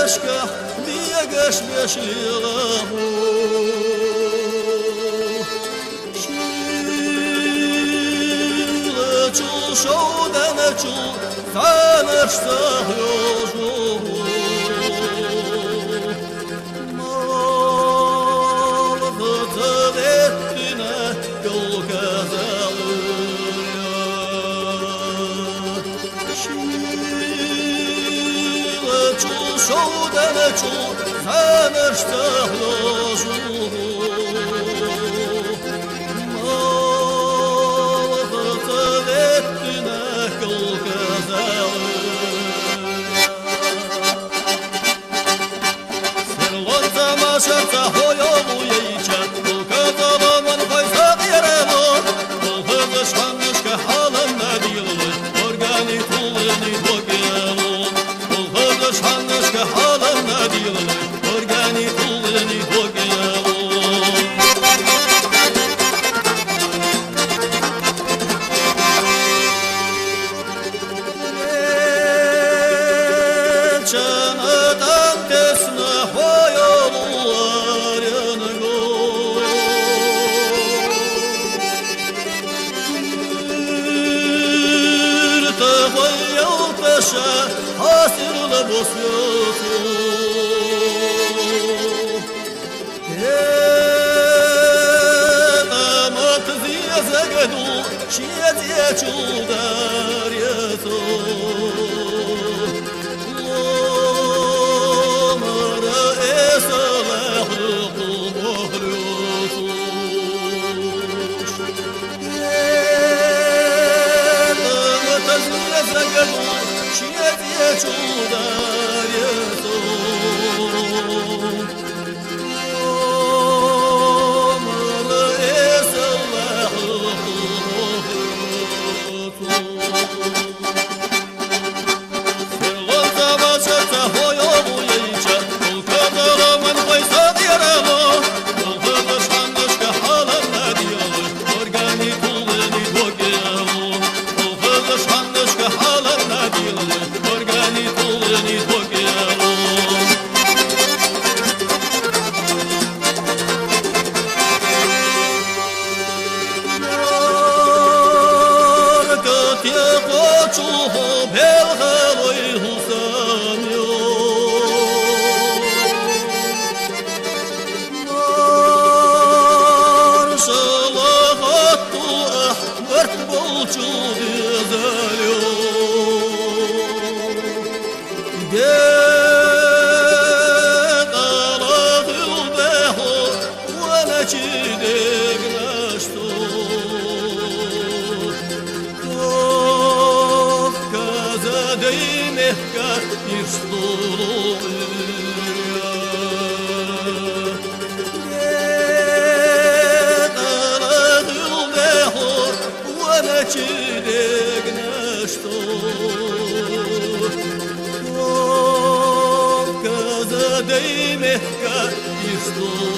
Ешка, бегаешь вешлилому. Шилачу, шоуданачу, танаш сахлёжу. Малваталеттина, голказалыя. Шилачу, шоуданачу, танаш сахлёжу. Шерца хойову яйча, кулкатала ман хайса дерело, кулката шаннышка халам надилы, органи тулыни догело, кулката шаннышка халам надилы, органи тулыни догело. Чанатан тесна хойову hasırlı bosyotu Damat ziyazagadu şiyetiye çudar yato Lomara esalahı kumohlutu Damat ziyazagadu şiyetiye çudar yato Lomara esalahı kumohlutu Sirlanta başata hoyovu yeyce Kulkatara man haysa diyarelo Kulkata şandışka halam nadiyalı Organi tuleni dogelo Kulkata şandışka halam nadiyalı Organi tuleni dogelo Yargıt yakoçuhu belgeloy husam Marşalagattu ahmert bolçu dizalyo Gedalahıl beho Vanaçideg naştu Kafkaza deymehka irstulu Gedalahıl beho Vanaçideg naştu Kafkaza deymehka irstulu